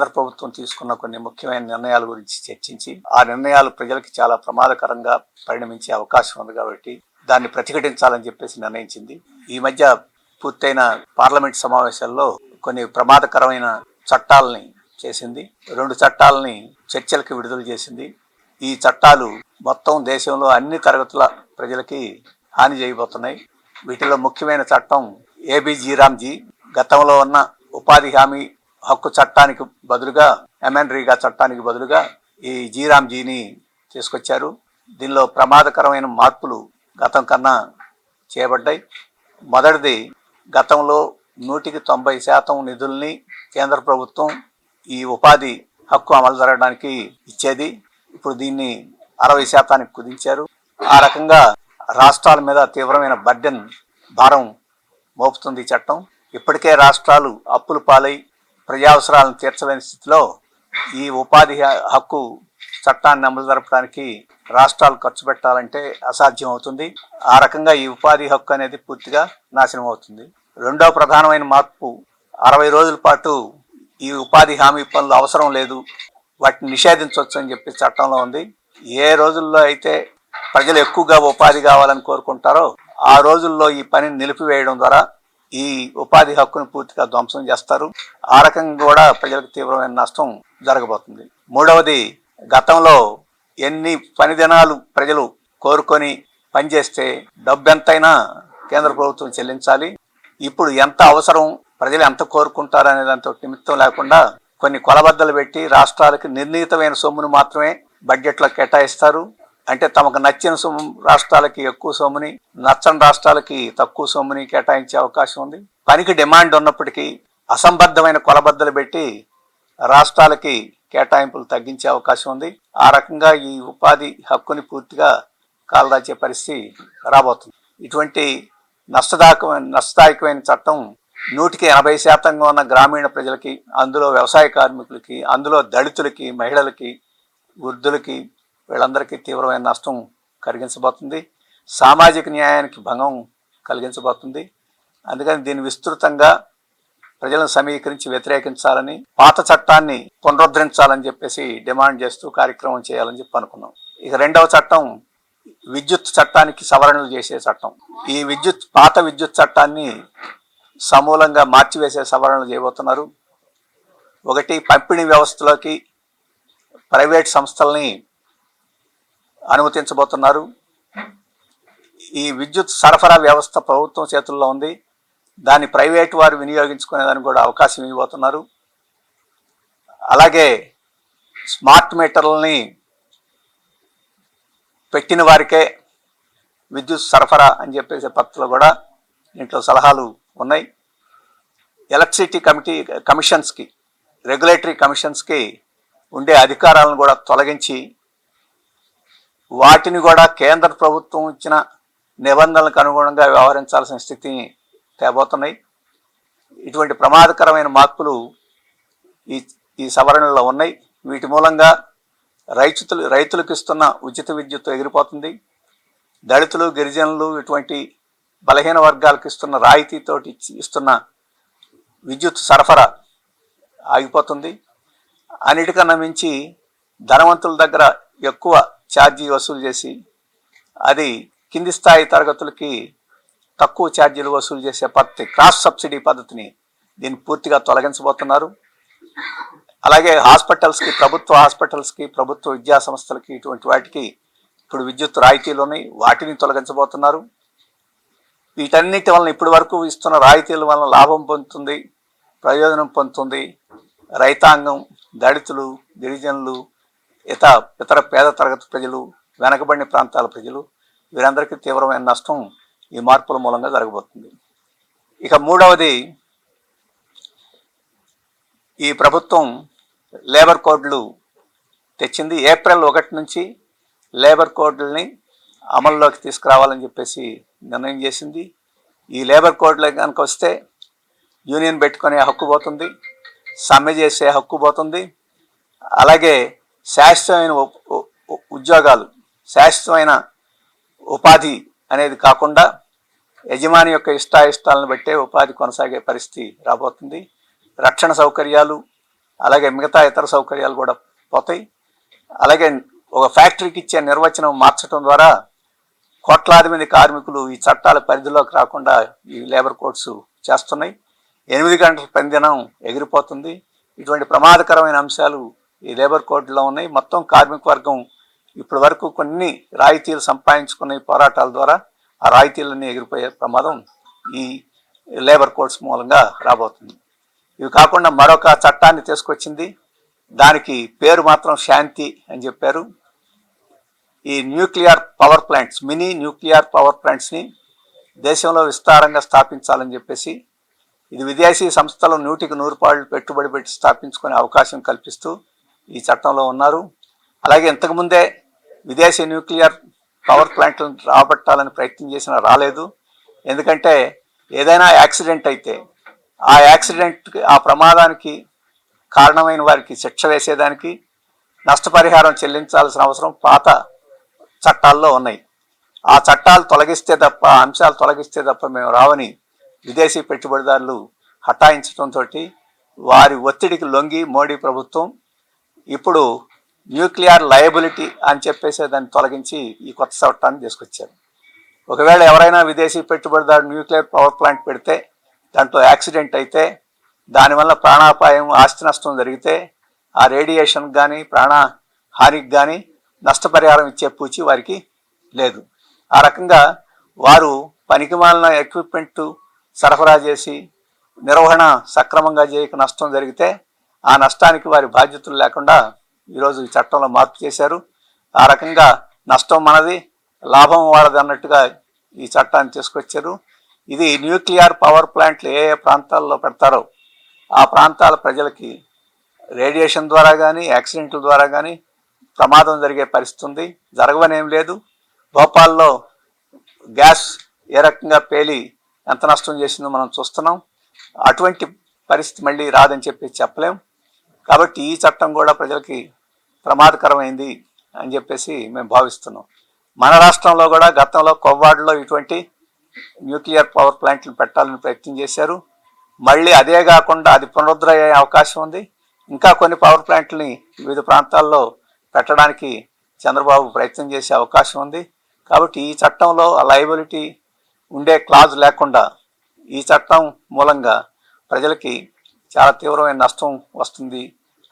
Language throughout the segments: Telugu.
కేంద్ర ప్రభుత్వం తీసుకున్న కొన్ని ముఖ్యమైన నిర్ణయాల గురించి చర్చించి, ఆ నిర్ణయాలు ప్రజలకి చాలా ప్రమాదకరంగా పరిణమించే అవకాశం ఉంది కాబట్టి దాన్ని ప్రతిఘటించాలని చెప్పేసి నిర్ణయించింది. ఈ మధ్య పూర్తయిన పార్లమెంట్ సమావేశాల్లో కొన్ని ప్రమాదకరమైన చట్టాలని చేసింది. 2 చట్టాలని చర్చలకు విడుదల చేసింది. ఈ చట్టాలు మొత్తం దేశంలో అన్ని తరగతుల ప్రజలకి హాని చేయబోతున్నాయి. వీటిలో ముఖ్యమైన చట్టం ఏబిజీరామ్జీ. గతంలో ఉన్న ఉపాధి హామీ హక్కు చట్టానికి బదులుగా ఎమ్ఎన్రేగా చట్టానికి బదులుగా ఈ జీరామ్జీని తీసుకొచ్చారు. దీనిలో ప్రమాదకరమైన మార్పులు గతం కన్నా చేయబడ్డాయి. మొదటిది, గతంలో 190% నిధుల్ని కేంద్ర ప్రభుత్వం ఈ ఉపాధి హక్కు అమలు జరగడానికి ఇచ్చేది. ఇప్పుడు దీన్ని 60% కుదించారు. ఆ రకంగా రాష్ట్రాల మీద తీవ్రమైన బర్డెన్, భారం మోపుతుంది ఈ చట్టం. ఇప్పటికే రాష్ట్రాలు అప్పులు పాలై ప్రజావసరాలను తీర్చలేని స్థితిలో ఈ ఉపాధి హక్కు చట్టాన్ని అమలు జరపడానికి రాష్ట్రాలు ఖర్చు పెట్టాలంటే అసాధ్యం అవుతుంది. ఆ రకంగా ఈ ఉపాధి హక్కు అనేది పూర్తిగా నాశనం అవుతుంది. రెండవ ప్రధానమైన మార్పు, 60 రోజుల పాటు ఈ ఉపాధి హామీ పనులు అవసరం లేదు, వాటిని నిషేధించవచ్చు అని చెప్పి చట్టంలో ఉంది. ఏ రోజుల్లో అయితే ప్రజలు ఎక్కువగా ఉపాధి కావాలని కోరుకుంటారో ఆ రోజుల్లో ఈ పనిని నిలిపివేయడం ద్వారా ఈ ఉపాధి హక్కును పూర్తిగా ధ్వంసం చేస్తారు. ఆ రకంగా కూడా ప్రజలకు తీవ్రమైన నష్టం జరగబోతుంది. మూడవది, గతంలో ఎన్ని పని దినాలు ప్రజలు కోరుకొని పనిచేస్తే డబ్బు ఎంతైనా కేంద్ర ప్రభుత్వం చెల్లించాలి. ఇప్పుడు ఎంత అవసరం, ప్రజలు ఎంత కోరుకుంటారు అనే దాంతో నిమిత్తం లేకుండా కొన్ని కొలబద్దలు పెట్టి రాష్ట్రాలకి నిర్ణీతమైన సొమ్మును మాత్రమే బడ్జెట్లో కేటాయిస్తారు. అంటే తమకు నచ్చిన సొమ్ము రాష్ట్రాలకి ఎక్కువ సొమ్ముని, నచ్చని రాష్ట్రాలకి తక్కువ సొమ్ముని కేటాయించే అవకాశం ఉంది. పనికి డిమాండ్ ఉన్నప్పటికీ అసంబద్ధమైన కొలబద్దలు పెట్టి రాష్ట్రాలకి కేటాయింపులు తగ్గించే అవకాశం ఉంది. ఆ రకంగా ఈ ఉపాధి హక్కుని పూర్తిగా కాలరాచే పరిస్థితి రాబోతుంది. ఇటువంటి నష్టదాయకమైన చట్టం 180% ఉన్న గ్రామీణ ప్రజలకి, అందులో వ్యవసాయ కార్మికులకి, అందులో దళితులకి, మహిళలకి, వృద్ధులకి, వీళ్ళందరికీ తీవ్రమైన నష్టం కలిగించబోతుంది. సామాజిక న్యాయానికి భంగం కలిగించబోతుంది. అందుకని దీన్ని విస్తృతంగా ప్రజలను సమీకరించి వ్యతిరేకించాలని, పాత చట్టాన్ని పునరుద్ధరించాలని చెప్పేసి డిమాండ్ చేస్తూ కార్యక్రమం చేయాలని చెప్పి అనుకున్నాం. ఇక రెండవ చట్టం విద్యుత్ చట్టానికి సవరణలు చేసే చట్టం. ఈ పాత విద్యుత్ చట్టాన్ని సమూలంగా మార్చివేసే సవరణలు చేయబోతున్నారు. ఒకటి, పంపిణీ వ్యవస్థలోకి ప్రైవేట్ సంస్థల్ని అనుమతించబోతున్నారు. ఈ విద్యుత్ సరఫరా వ్యవస్థ ప్రభుత్వం చేతుల్లో ఉంది, దాన్ని ప్రైవేటు వారు వినియోగించుకునేదానికి కూడా అవకాశం ఇవ్వబోతున్నారు. అలాగే స్మార్ట్ మీటర్లని పెట్టిన వారికే విద్యుత్ సరఫరా అని చెప్పేసి పద్ధతిలో కూడా దీంట్లో సలహాలు ఉన్నాయి. ఎలక్ట్రిసిటీ కమిషన్స్కి, రెగ్యులేటరీ కమిషన్స్కి ఉండే అధికారాలను కూడా తొలగించి వాటిని కూడా కేంద్ర ప్రభుత్వం ఇచ్చిన నిబంధనలకు అనుగుణంగా వ్యవహరించాల్సిన స్థితిని తేబోతున్నాయి. ఇటువంటి ప్రమాదకరమైన మార్పులు ఈ సవరణలో ఉన్నాయి. వీటి మూలంగా రైతులకు ఇస్తున్న ఉచిత విద్యుత్ ఎగిరిపోతుంది. దళితులు, గిరిజనులు, ఇటువంటి బలహీన వర్గాలకు ఇస్తున్న రాయితీతోటి ఇస్తున్న విద్యుత్ సరఫరా ఆగిపోతుంది. అన్నిటికన్నా మించి ధనవంతుల దగ్గర ఎక్కువ ఛార్జీ వసూలు చేసి అది కింది స్థాయి తరగతులకి తక్కువ ఛార్జీలు వసూలు చేసే పద్ధతి, క్రాస్ సబ్సిడీ పద్ధతిని దీన్ని పూర్తిగా తొలగించబోతున్నారు. అలాగే ప్రభుత్వ హాస్పిటల్స్కి, ప్రభుత్వ విద్యా సంస్థలకి, ఇటువంటి వాటికి ఇప్పుడు విద్యుత్ రాయితీలు ఉన్నాయి, వాటిని తొలగించబోతున్నారు. వీటన్నిటి వలన ఇప్పటి వరకు ఇస్తున్న రాయితీల వలన లాభం పొందుతుంది, ప్రయోజనం పొందుతుంది రైతాంగం, దళితులు, గిరిజనులు, ఇతర పేద తరగతి ప్రజలు, వెనకబడిన ప్రాంతాల ప్రజలు, వీరందరికీ తీవ్రమైన నష్టం ఈ మార్పుల మూలంగా జరగబోతుంది. ఇక మూడవది, ఈ ప్రభుత్వం లేబర్ కోడ్లు తెచ్చింది. ఏప్రిల్ 1 నుంచి లేబర్ కోడ్లని అమల్లోకి తీసుకురావాలని చెప్పేసి నిర్ణయం చేసింది. ఈ లేబర్ కోడ్లోకి కనుక వస్తే యూనియన్ పెట్టుకునే హక్కు పోతుంది, సమ్మె చేసే హక్కు పోతుంది. అలాగే శాశ్వతమైన ఉద్యోగాలు, శాశ్వతమైన ఉపాధి అనేది కాకుండా యజమాని యొక్క ఇష్టాయిష్టాలను బట్టే ఉపాధి కొనసాగే పరిస్థితి రాబోతుంది. రక్షణ సౌకర్యాలు, అలాగే మిగతా ఇతర సౌకర్యాలు కూడా పోతాయి. అలాగే ఒక ఫ్యాక్టరీకి ఇచ్చే నిర్వచనం మార్చడం ద్వారా కోట్లాది మంది కార్మికులు ఈ చట్టాల పరిధిలోకి రాకుండా ఈ లేబర్ కోడ్స్ చేస్తున్నాయి. 8 గంటల పనిదినం ఎగిరిపోతుంది. ఇటువంటి ప్రమాదకరమైన అంశాలు ఈ లేబర్ కోడ్లో ఉన్నాయి. మొత్తం కార్మిక వర్గం ఇప్పటి వరకు కొన్ని రాయితీలు సంపాదించుకునే పోరాటాల ద్వారా ఆ రాయితీలన్నీ ఎగిరిపోయే ప్రమాదం ఈ లేబర్ కోడ్స్ మూలంగా రాబోతుంది. ఇవి కాకుండా మరొక చట్టాన్ని తీసుకొచ్చింది. దానికి పేరు మాత్రం శాంతి అని చెప్పారు. ఈ nuclear power plants, mini nuclear power ప్లాంట్స్ని దేశంలో విస్తారంగా స్థాపించాలని చెప్పేసి ఇది విదేశీ సంస్థలు 100% పెట్టుబడి పెట్టి స్థాపించుకునే అవకాశం కల్పిస్తూ ఈ చట్టంలో ఉన్నారు. అలాగే ఇంతకుముందే విదేశీ న్యూక్లియర్ పవర్ ప్లాంట్లను రాబట్టాలని ప్రయత్నం చేసినా రాలేదు. ఎందుకంటే ఏదైనా యాక్సిడెంట్ అయితే ఆ యాక్సిడెంట్కి, ఆ ప్రమాదానికి కారణమైన వారికి శిక్ష వేసేదానికి నష్టపరిహారం చెల్లించాల్సిన అవసరం పాత చట్టాల్లో ఉన్నాయి. ఆ చట్టాలు తొలగిస్తే తప్ప, అంశాలు తొలగిస్తే తప్ప మేము రావని విదేశీ పెట్టుబడిదారులు హఠాయించడంతో వారి ఒత్తిడికి లొంగి మోడీ ప్రభుత్వం ఇప్పుడు న్యూక్లియర్ లయబిలిటీ అని చెప్పేసి దాన్ని తొలగించి ఈ కొత్త చట్టాన్ని తీసుకొచ్చారు. ఒకవేళ ఎవరైనా విదేశీ పెట్టుబడిదారు న్యూక్లియర్ పవర్ ప్లాంట్ పెడితే దాంట్లో యాక్సిడెంట్ అయితే, దానివల్ల ప్రాణాపాయం, ఆస్తి నష్టం జరిగితే ఆ రేడియేషన్కి కానీ ప్రాణహానికి కానీ నష్టపరిహారం ఇచ్చే పూచి వారికి లేదు. ఆ రకంగా వారు పనికిమాలిన ఎక్విప్మెంట్ సరఫరా చేసి నిర్వహణ సక్రమంగా చేయక నష్టం జరిగితే ఆ నష్టానికి వారి బాధ్యతలు లేకుండా ఈరోజు ఈ చట్టంలో మార్పు చేశారు. ఆ రకంగా నష్టం మనది, లాభం వాళ్ళది అన్నట్టుగా ఈ చట్టాన్ని తీసుకొచ్చారు. ఇది న్యూక్లియర్ పవర్ ప్లాంట్లు ఏ ఏ ప్రాంతాల్లో పెడతారో ఆ ప్రాంతాల ప్రజలకి రేడియేషన్ ద్వారా కానీ యాక్సిడెంట్ల ద్వారా కానీ ప్రమాదం జరిగే పరిస్థితి ఉంది. జరగవనేం లేదు. భోపాల్లో గ్యాస్ ఏ రకంగా పేలి ఎంత నష్టం చేసిందో మనం చూస్తున్నాం. అటువంటి పరిస్థితి మళ్ళీ రాదని చెప్పి చెప్పలేం. కాబట్టి ఈ చట్టం కూడా ప్రజలకి ప్రమాదకరమైంది అని చెప్పేసి మేము భావిస్తున్నాం. మన రాష్ట్రంలో కూడా గతంలో కొవ్వాడలో ఇటువంటి న్యూక్లియర్ పవర్ ప్లాంట్లు పెట్టాలని ప్రయత్నం చేశారు. మళ్ళీ అదే కాకుండా అది పునరుద్ధరయ్యే అవకాశం ఉంది. ఇంకా కొన్ని పవర్ ప్లాంట్లని వివిధ ప్రాంతాల్లో పెట్టడానికి చంద్రబాబు ప్రయత్నం చేసే అవకాశం ఉంది. కాబట్టి ఈ చట్టంలో ఆ లయబిలిటీ ఉండే క్లాజ్ లేకుండా ఈ చట్టం మూలంగా ప్రజలకి చాలా తీవ్రమైన నష్టం వస్తుంది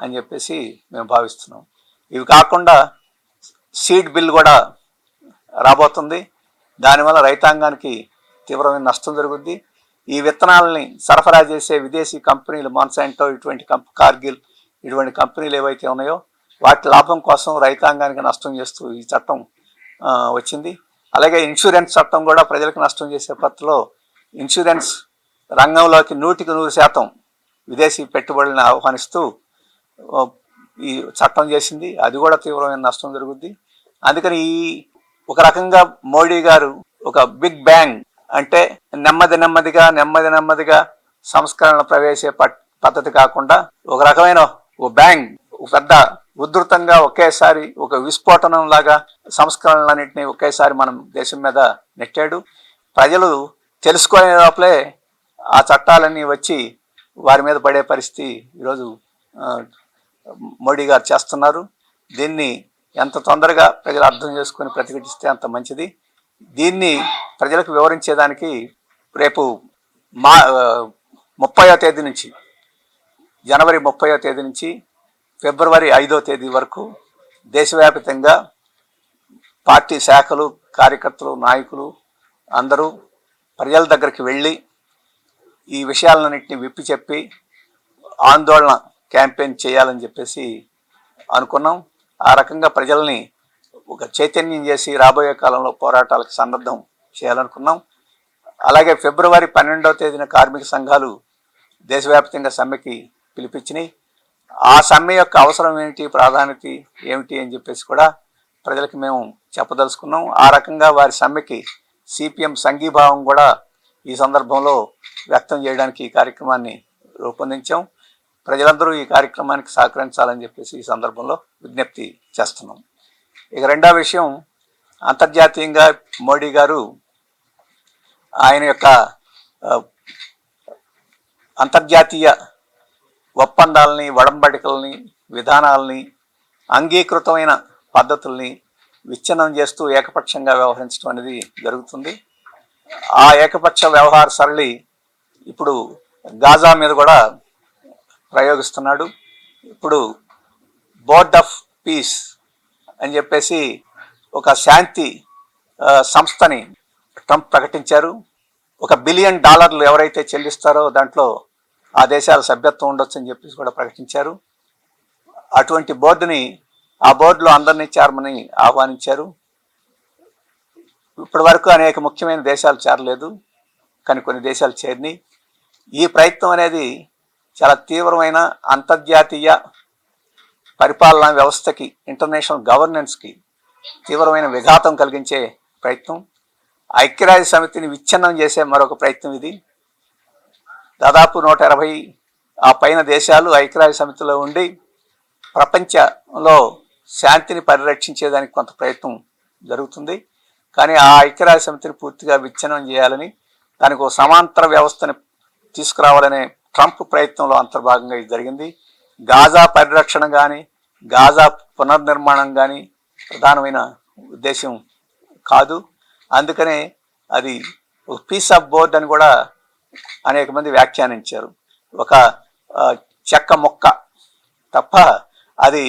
అని చెప్పేసి మేము భావిస్తున్నాం. ఇవి కాకుండా సీడ్ బిల్ కూడా రాబోతుంది. దానివల్ల రైతాంగానికి తీవ్రమైన నష్టం జరుగుద్ది. ఈ విత్తనాలని సరఫరా చేసే విదేశీ కంపెనీలు, మాన్సాంటో ఇటువంటి కార్గిల్ ఇటువంటి కంపెనీలు ఏవైతే ఉన్నాయో వాటి లాభం కోసం రైతాంగానికి నష్టం చేస్తూ ఈ చట్టం వచ్చింది. అలాగే ఇన్సూరెన్స్ చట్టం కూడా ప్రజలకు నష్టం చేసే పద్ధతిలో ఇన్సూరెన్స్ రంగంలోకి 100% విదేశీ పెట్టుబడులను ఆహ్వానిస్తూ ఈ చట్టం చేసింది. అది కూడా తీవ్రమైన నష్టం జరుగుద్ది. అందుకని ఈ ఒక రకంగా మోడీ గారు ఒక బిగ్ బ్యాంగ్ అంటే నెమ్మదిగా సంస్కరణలు ప్రవేశే పద్ధతి కాకుండా ఒక రకమైన ఒక బ్యాంగ్, ఒక పెద్ద ఉధృతంగా ఒకేసారి ఒక విస్ఫోటనం లాగా సంస్కరణలన్నింటినీ ఒకేసారి మనం దేశం మీద నెట్టాడు. ప్రజలు తెలుసుకునే లోపలే ఆ చట్టాలన్నీ వచ్చి వారి మీద పడే పరిస్థితి ఈరోజు మోడీ గారు చేస్తున్నారు. దీన్ని ఎంత తొందరగా ప్రజలు అర్థం చేసుకుని ప్రతిఘటిస్తే అంత మంచిది. దీన్ని ప్రజలకు వివరించేదానికి రేపు 30వ తేదీ నుంచి, జనవరి 30వ తేదీ నుంచి ఫిబ్రవరి 5వ తేదీ వరకు దేశవ్యాప్తంగా పార్టీ శాఖలు, కార్యకర్తలు, నాయకులు అందరూ ప్రజల దగ్గరికి వెళ్ళి ఈ విషయాలన్నింటినీ విప్పి చెప్పి ఆందోళన క్యాంపెయిన్ చేయాలని చెప్పేసి అనుకున్నాం. ఆ రకంగా ప్రజల్ని ఒక చైతన్యం చేసి రాబోయే కాలంలో పోరాటాలకు సన్నద్ధం చేయాలనుకున్నాం. అలాగే ఫిబ్రవరి 12వ తేదీన కార్మిక సంఘాలు దేశవ్యాప్తంగా సమ్మెకి పిలిపించినాయి. ఆ సమ్మె యొక్క అవసరం ఏమిటి, ప్రాధాన్యత ఏమిటి అని చెప్పేసి కూడా ప్రజలకు మేము చెప్పదలుచుకున్నాం. ఆ రకంగా వారి సమ్మెకి సిపిఎం సంఘీభావం కూడా ఈ సందర్భంలో వ్యక్తం చేయడానికి ఈ కార్యక్రమాన్ని రూపొందించాం. ప్రజలందరూ ఈ కార్యక్రమానికి సహకరించాలని చెప్పేసి ఈ సందర్భంలో విజ్ఞప్తి చేస్తున్నాం. ఇక రెండో విషయం, అంతర్జాతీయంగా మోడీ గారు ఆయన యొక్క అంతర్జాతీయ ఒప్పందాలని, ఒడంబడికల్ని, విధానాలని, అంగీకృతమైన పద్ధతుల్ని విచ్ఛిన్నం చేస్తూ ఏకపక్షంగా వ్యవహరించడం అనేది జరుగుతుంది. ఆ ఏకపక్ష వ్యవహార సరళి ఇప్పుడు గాజా మీద కూడా ప్రయోగిస్తున్నాడు. ఇప్పుడు బోర్డ్ ఆఫ్ పీస్ అని చెప్పేసి ఒక శాంతి సంస్థని ట్రంప్ ప్రకటించారు. $1 బిలియన్ ఎవరైతే చెల్లిస్తారో దాంట్లో ఆ దేశాల సభ్యత్వం ఉండొచ్చు అని చెప్పేసి కూడా ప్రకటించారు. అటువంటి బోర్డుని, ఆ బోర్డులో అందరినీ చేరమని ఆహ్వానించారు. ఇప్పటి వరకు అనేక ముఖ్యమైన దేశాలు చేరలేదు, కానీ కొన్ని దేశాలు చేరినాయి. ఈ ప్రయత్నం అనేది చాలా తీవ్రమైన అంతర్జాతీయ పరిపాలనా వ్యవస్థకి, ఇంటర్నేషనల్ గవర్నెన్స్కి తీవ్రమైన విఘాతం కలిగించే ప్రయత్నం. ఐక్యరాజ్య సమితిని విచ్ఛిన్నం చేసే మరొక ప్రయత్నం ఇది. దాదాపు 180 ఆ పైన దేశాలు ఐక్యరాజ్య సమితిలో ఉండి ప్రపంచంలో శాంతిని పరిరక్షించేదానికి కొంత ప్రయత్నం జరుగుతుంది. కానీ ఆ ఐక్యరాజ్య సమితిని పూర్తిగా విచ్ఛిన్నం చేయాలని, దానికి ఒక సమాంతర వ్యవస్థని తీసుకురావాలనే ట్రంప్ ప్రయత్నంలో అంతర్భాగంగా ఇది జరిగింది. గాజా పరిరక్షణ కానీ, గాజా పునర్నిర్మాణం కానీ ప్రధానమైన ఉద్దేశం కాదు. అందుకనే అది ఒక పీస్ ఆఫ్ బోర్డ్ అని కూడా అనేక మంది వ్యాఖ్యానించారు. ఒక చెక్క మొక్క తప్ప అది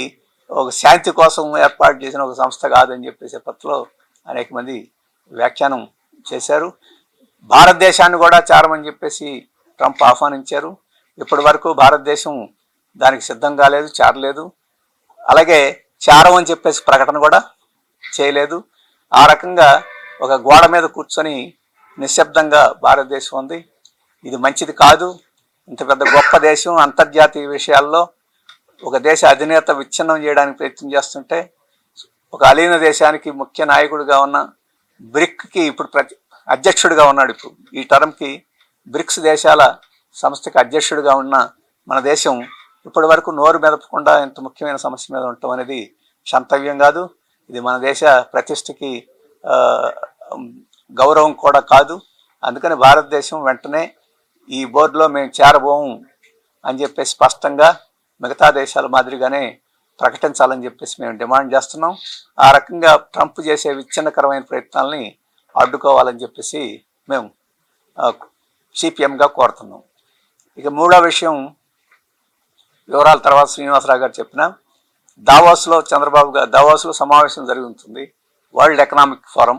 ఒక శాంతి కోసం ఏర్పాటు చేసిన ఒక సంస్థ కాదని చెప్పేసే పత్రలో అనేక మంది వ్యాఖ్యానం చేశారు. భారతదేశాన్ని కూడా చేరమని చెప్పేసి ట్రంప్ ఆహ్వానించారు. ఇప్పటి వరకు భారతదేశం దానికి సిద్ధం కాలేదు, చేరలేదు. అలాగే చేరమని చెప్పేసి ప్రకటన కూడా చేయలేదు. ఆ రకంగా ఒక గోడ మీద కూర్చొని నిశ్శబ్దంగా భారతదేశం ఉంది. ఇది మంచిది కాదు. ఇంత పెద్ద గొప్ప దేశం అంతర్జాతీయ విషయాల్లో ఒక దేశ అధినేత విచ్ఛిన్నం చేయడానికి ప్రయత్నం చేస్తుంటే, ఒక అలీన దేశానికి ముఖ్య నాయకుడిగా ఉన్న బ్రిక్కి ఇప్పుడు అధ్యక్షుడిగా ఉన్నాడు. ఇప్పుడు ఈ టర్మ్కి బ్రిక్స్ దేశాల సంస్థకి అధ్యక్షుడిగా ఉన్న మన దేశం ఇప్పటి వరకు నోరు మెదపకుండా ఇంత ముఖ్యమైన సమస్య మీద ఉండటం అనేది క్షంతవ్యం కాదు. ఇది మన దేశ ప్రతిష్టకి గౌరవం కూడా కాదు. అందుకని భారతదేశం వెంటనే ఈ బోర్డులో మేము చేరబోము అని చెప్పేసి స్పష్టంగా మిగతా దేశాల మాదిరిగానే ప్రకటించాలని చెప్పేసి మేము డిమాండ్ చేస్తున్నాం. ఆ రకంగా ట్రంప్ చేసే విచ్ఛిన్నకరమైన ప్రయత్నాలని అడ్డుకోవాలని చెప్పేసి మేము సిపిఎంగా కోరుతున్నాం. ఇక మూడో విషయం వివరాల తర్వాత శ్రీనివాసరావు గారు చెప్పిన దావోస్లో సమావేశం జరుగుతుంది. World economic forum.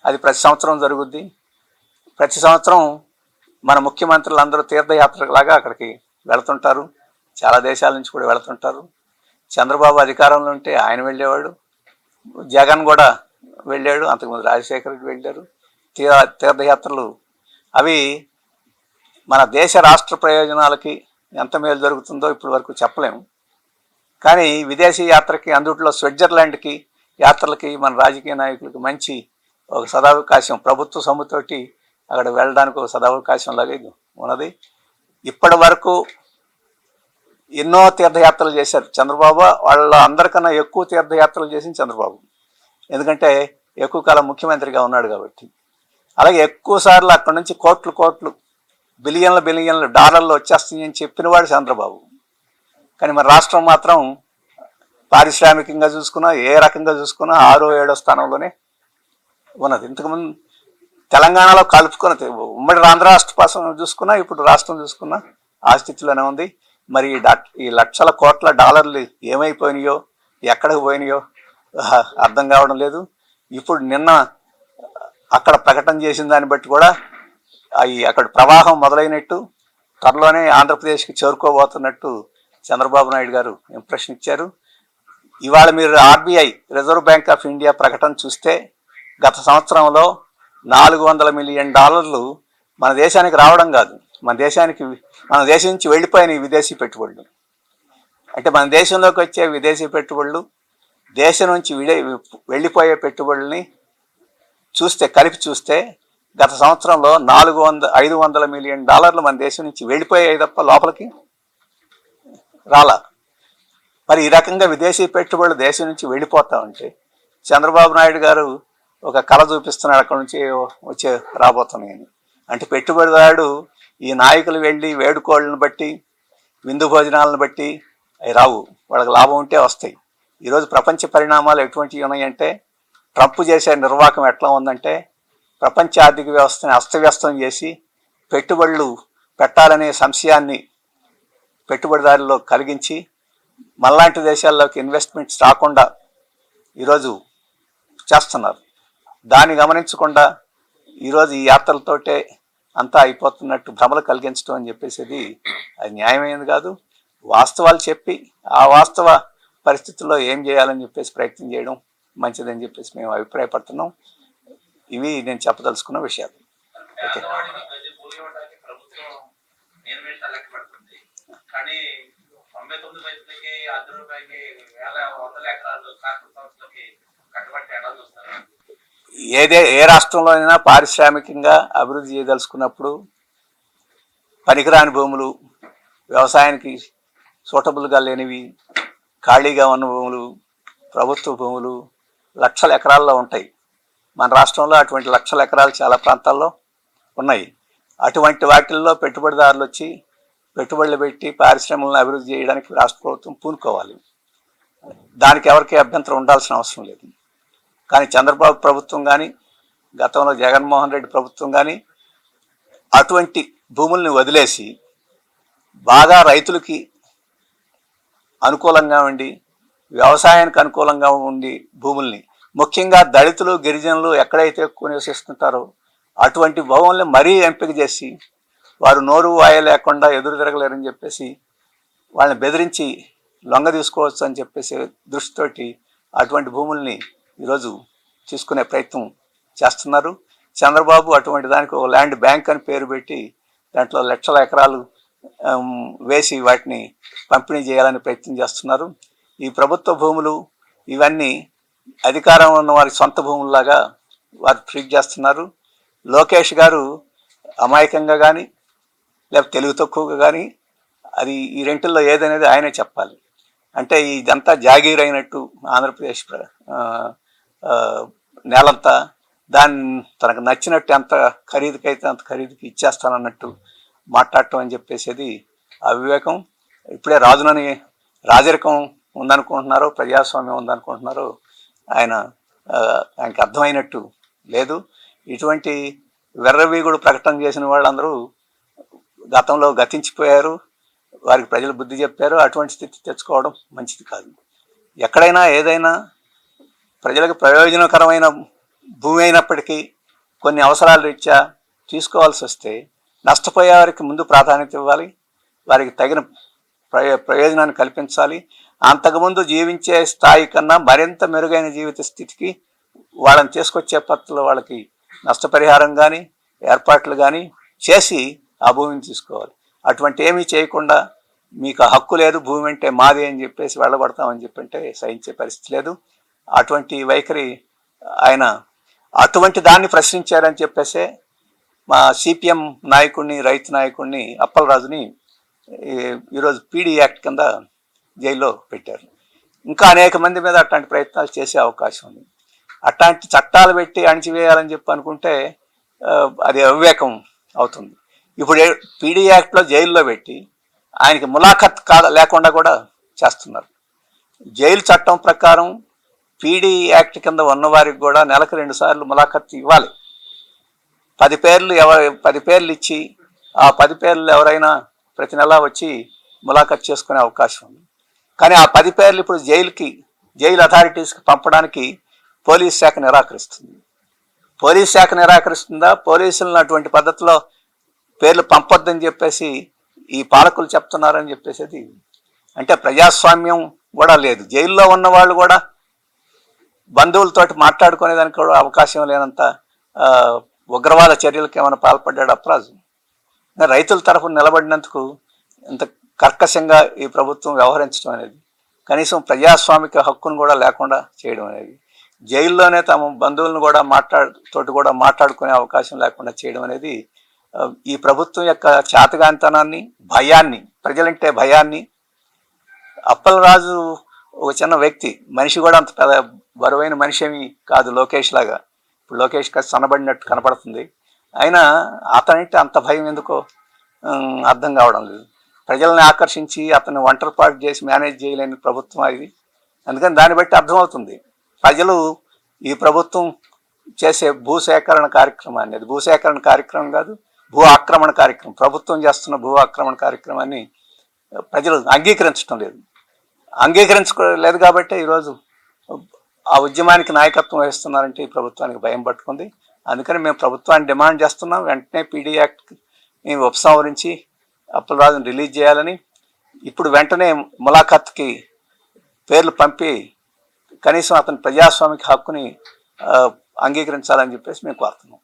అది ప్రతి సంవత్సరం జరుగుద్ది. ప్రతి సంవత్సరం మన ముఖ్యమంత్రులు అందరూ తీర్థయాత్రలాగా అక్కడికి వెళుతుంటారు. చాలా దేశాల నుంచి కూడా వెళుతుంటారు. చంద్రబాబు అధికారంలో ఉంటే ఆయన వెళ్ళేవాడు, జగన్ కూడా వెళ్ళాడు, అంతకుముందు రాజశేఖర్ రెడ్డి వెళ్ళారు. తీర్థయాత్రలు అవి మన దేశ రాష్ట్ర ప్రయోజనాలకి ఎంత మేలు జరుగుతుందో ఇప్పటి వరకు చెప్పలేము. కానీ విదేశీ యాత్రకి, అందుట్లో స్విట్జర్లాండ్కి యాత్రలకి మన రాజకీయ నాయకులకి మంచి ఒక సదావకాశం, ప్రభుత్వ సొమ్ముతోటి అక్కడ వెళ్ళడానికి ఒక సదావకాశం లాగా ఉన్నది. ఇప్పటి వరకు ఎన్నో తీర్థయాత్రలు చేశారు చంద్రబాబు. వాళ్ళ అందరికన్నా ఎక్కువ తీర్థయాత్రలు చేసింది చంద్రబాబు, ఎందుకంటే ఎక్కువ కాలం ముఖ్యమంత్రిగా ఉన్నాడు కాబట్టి. అలాగే ఎక్కువ సార్లు అక్కడి నుంచి కోట్లు బిలియన్ల డాలర్లు వచ్చేస్తాయి అని చెప్పినవాడు చంద్రబాబు. కానీ మన రాష్ట్రం మాత్రం పారిశ్రామికంగా చూసుకున్నా, ఏ రకంగా చూసుకున్నా 6వ 7వ స్థానంలోనే ఉన్నది. ఇంతకుముందు తెలంగాణలో కలుపుకున్నది, ఉమ్మడి ఆంధ్ర రాష్ట్ర కోసం చూసుకున్నా, ఇప్పుడు రాష్ట్రం చూసుకున్నా ఆ స్థితిలోనే ఉంది. మరి ఈ లక్షల కోట్ల డాలర్లు ఏమైపోయినాయో, ఎక్కడికి పోయినాయో అర్థం కావడం లేదు. ఇప్పుడు నిన్న అక్కడ ప్రకటన చేసిన దాన్ని బట్టి కూడా అక్కడ ప్రవాహం మొదలైనట్టు, త్వరలోనే ఆంధ్రప్రదేశ్కి చేరుకోబోతున్నట్టు చంద్రబాబు నాయుడు గారు ఇంప్రెషన్ ఇచ్చారు. ఇవాళ మీరు RBI, reserve bank of India ప్రకటన చూస్తే గత సంవత్సరంలో $400 మిలియన్ మన దేశానికి రావడం కాదు, మన దేశం నుంచి వెళ్ళిపోయిన విదేశీ పెట్టుబడులు. అంటే మన దేశంలోకి వచ్చే విదేశీ పెట్టుబడులు, దేశం నుంచి వెళ్ళిపోయే పెట్టుబడుల్ని కలిపి చూస్తే గత సంవత్సరంలో $500 మిలియన్ మన దేశం నుంచి వెళ్ళిపోయాయి తప్ప లోపలికి రాలా. మరి ఈ రకంగా విదేశీ పెట్టుబడులు దేశం నుంచి వెళ్ళిపోతా ఉంటే చంద్రబాబు నాయుడు గారు ఒక కళ చూపిస్తున్నాడు, అక్కడ నుంచి రాబోతున్నాయని. అంటే పెట్టుబడిదారుడు ఈ నాయకులు వెళ్ళి వేడుకోళ్ళని బట్టి, విందు భోజనాలను బట్టి అవి రావు, వాళ్ళకి లాభం ఉంటే వస్తాయి. ఈరోజు ప్రపంచ పరిణామాలు ఎటువంటివి ఉన్నాయంటే, ట్రంప్ చేసే నిర్వాహకం ఎట్లా ఉందంటే ప్రపంచ ఆర్థిక వ్యవస్థని అస్తవ్యస్తం చేసి పెట్టుబడులు పెట్టాలనే సంశయాన్ని పెట్టుబడిదారుల్లో కలిగించి మనలాంటి దేశాల్లోకి ఇన్వెస్ట్మెంట్స్ రాకుండా ఈరోజు చేస్తున్నారు. దాన్ని గమనించకుండా ఈరోజు ఈ యాత్రలతోటే అంతా అయిపోతున్నట్టు భ్రమలు కలిగించడం అని చెప్పేసి అది న్యాయమైనది కాదు. వాస్తవాలు చెప్పి ఆ వాస్తవ పరిస్థితుల్లో ఏం చేయాలని చెప్పేసి ప్రయత్నం చేయడం మంచిదని చెప్పేసి మేము అభిప్రాయపడుతున్నాం. ఇవి నేను చెప్పదలుచుకున్న విషయాలు. ఓకే. ఏ రాష్ట్రంలో అయినా పారిశ్రామికంగా అభివృద్ధి చేయదలుచుకున్నప్పుడు పనికిరాని భూములు, వ్యవసాయానికి సూటబుల్గా లేనివి, ఖాళీగా ఉన్న భూములు, ప్రభుత్వ భూములు లక్షల ఎకరాల్లో ఉంటాయి. మన రాష్ట్రంలో అటువంటి లక్షల ఎకరాలు చాలా ప్రాంతాల్లో ఉన్నాయి. అటువంటి వాటిల్లో పెట్టుబడిదారులు వచ్చి పెట్టుబడులు పెట్టి పారిశ్రమలను అభివృద్ధి చేయడానికి రాష్ట్ర ప్రభుత్వం పూనుకోవాలి. దానికి ఎవరికి అభ్యంతరం ఉండాల్సిన అవసరం లేదు. కానీ చంద్రబాబు ప్రభుత్వం కానీ, గతంలో జగన్మోహన్ రెడ్డి ప్రభుత్వం కానీ అటువంటి భూముల్ని వదిలేసి బాగా రైతులకి అనుకూలంగా ఉండి, వ్యవసాయానికి అనుకూలంగా ఉండి భూముల్ని, ముఖ్యంగా దళితులు, గిరిజనులు ఎక్కడైతే ఎక్కువ నివసిస్తుంటారో అటువంటి భూముల్ని మరీ ఎంపిక చేసి వారు నోరు వాయ లేకుండా ఎదురు తిరగలేరని చెప్పేసి వాళ్ళని బెదిరించి లొంగ తీసుకోవచ్చు అని చెప్పేసి దృష్టితోటి అటువంటి భూముల్ని ఈరోజు తీసుకునే ప్రయత్నం చేస్తున్నారు. చంద్రబాబు అటువంటి దానికి ఒక ల్యాండ్ బ్యాంక్ అని పేరు పెట్టి దాంట్లో లక్షల ఎకరాలు వేసి వాటిని పంపిణీ చేయాలని ప్రయత్నం చేస్తున్నారు. ఈ ప్రభుత్వ భూములు ఇవన్నీ అధికారం ఉన్న వారి సొంత భూముల్లాగా వారు ట్రీట్ చేస్తున్నారు. లోకేష్ గారు అమాయకంగా కానీ లేకపోతే తెలివి తక్కువగా కానీ అది ఈ రెంటిల్లో ఏదనేది ఆయనే చెప్పాలి. అంటే ఇదంతా జాగీర్ అయినట్టు ఆంధ్రప్రదేశ్ నేలంతా దాన్ని తనకు నచ్చినట్టు ఎంత ఖరీదుకైతే అంత ఖరీదుకి ఇచ్చేస్తానన్నట్టు మాట్లాడటం అని చెప్పేసి అవివేకం. ఇప్పుడే రాజరికం ఉందనుకుంటున్నారో, ప్రజాస్వామ్యం ఉందనుకుంటున్నారో ఆయనకి అర్థమైనట్టు లేదు. ఇటువంటి వెర్రవీగుడు ప్రకటన చేసిన వాళ్ళందరూ గతంలో గతించిపోయారు. వారికి ప్రజలు బుద్ధి చెప్పారు. అటువంటి స్థితి తెచ్చుకోవడం మంచిది కాదు. ఎక్కడైనా ఏదైనా ప్రజలకు ప్రయోజనకరమైన భూమి అయినప్పటికీ కొన్ని అవసరాల రీత్యా తీసుకోవాల్సి వస్తే నష్టపోయే వారికి ముందు ప్రాధాన్యత ఇవ్వాలి, వారికి తగిన ప్రయోజనాన్ని కల్పించాలి. అంతకుముందు జీవించే స్థాయి కన్నా మరింత మెరుగైన జీవిత స్థితికి వాళ్ళని తీసుకొచ్చే పద్ధతిలో వాళ్ళకి నష్టపరిహారం కానీ ఏర్పాట్లు కానీ చేసి ఆ భూమిని తీసుకోవాలి. అటువంటి ఏమీ చేయకుండా మీకు హక్కు లేదు, భూమి అంటే మాది అని చెప్పేసి వెళ్ళబడతామని చెప్పంటే సహించే పరిస్థితి లేదు. అటువంటి వైఖరి ఆయన అటువంటి దాన్ని ప్రశ్నించారని చెప్పేసే మా సిపిఎం నాయకుడిని, రైతు నాయకుడిని అప్పలరాజుని ఈరోజు పీడీ యాక్ట్ కింద జైల్లో పెట్టారు. ఇంకా అనేక మంది మీద అట్లాంటి ప్రయత్నాలు చేసే అవకాశం ఉంది. అట్లాంటి చట్టాలు పెట్టి అణిచివేయాలని చెప్పి అనుకుంటే అది అవివేకం అవుతుంది. ఇప్పుడు పీడీ యాక్ట్లో జైల్లో పెట్టి ఆయనకి ములాఖత్ లేకుండా కూడా చేస్తున్నారు. జైలు చట్టం ప్రకారం పీడీ యాక్ట్ కింద ఉన్నవారికి కూడా నెలకు 2 సార్లు ములాఖత్ ఇవ్వాలి. 10 పేర్లు ఇచ్చి ఆ 10 పేర్లు ఎవరైనా ప్రతి నెల వచ్చి ములాఖత్ చేసుకునే అవకాశం ఉంది. కానీ ఆ 10 పేర్లు ఇప్పుడు జైలు అథారిటీస్కి పంపడానికి పోలీస్ శాఖ నిరాకరిస్తుంది. పోలీస్ శాఖ నిరాకరిస్తుందా? పోలీసులను అటువంటి పద్ధతిలో పేర్లు పంపొద్దని చెప్పేసి ఈ పాలకులు చెప్తున్నారని చెప్పేసి అంటే ప్రజాస్వామ్యం కూడా లేదు. జైల్లో ఉన్న వాళ్ళు కూడా బంధువులతోటి మాట్లాడుకునేదానికి కూడా అవకాశం లేనంత ఉగ్రవాద చర్యలకు ఏమైనా పాల్పడ్డాడు అప్పరాజు. రైతుల తరఫున నిలబడినందుకు ఇంత కర్కశంగా ఈ ప్రభుత్వం వ్యవహరించడం అనేది, కనీసం ప్రజాస్వామిక హక్కును కూడా లేకుండా చేయడం అనేది, జైల్లోనే తమ బంధువులను కూడా మాట్లాడుకునే అవకాశం లేకుండా చేయడం అనేది ఈ ప్రభుత్వం యొక్క చేతగానితనాన్ని, భయాన్ని, ప్రజలంటే భయాన్ని. అప్పలరాజు ఒక చిన్న వ్యక్తి, మనిషి కూడా అంత పెద్ద బరువైన మనిషి ఏమి కాదు లోకేష్ లాగా. ఇప్పుడు లోకేష్ కాస్త సన్నబడినట్టు కనపడుతుంది. అయినా అతనంటే అంత భయం ఎందుకో అర్థం కావడం లేదు. ప్రజల్ని ఆకర్షించి అతను ఒంటరిపాటు చేసి మేనేజ్ చేయలేని ప్రభుత్వం ఇది. అందుకని దాన్ని బట్టి అర్థమవుతుంది ప్రజలు ఈ ప్రభుత్వం చేసే భూసేకరణ కార్యక్రమాన్ని, అది భూసేకరణ కార్యక్రమం కాదు, భూ ఆక్రమణ కార్యక్రమం, ప్రభుత్వం చేస్తున్న భూ ఆక్రమణ కార్యక్రమాన్ని ప్రజలు అంగీకరించలేదు కాబట్టి ఈరోజు ఆ ఉద్యమానికి నాయకత్వం వహిస్తున్నారంటే ఈ ప్రభుత్వానికి భయం పట్టుకుంది. అందుకని మేము ప్రభుత్వాన్ని డిమాండ్ చేస్తున్నాం, వెంటనే పీడీ యాక్ట్ని ఉపసంహరించి అప్పలరాజుని రిలీజ్ చేయాలని, ఇప్పుడు వెంటనే ములాఖత్కి పేర్లు పంపి కనీసం అతని ప్రజాస్వామిక హక్కుని అంగీకరించాలని చెప్పేసి మేము కోరుతున్నాం.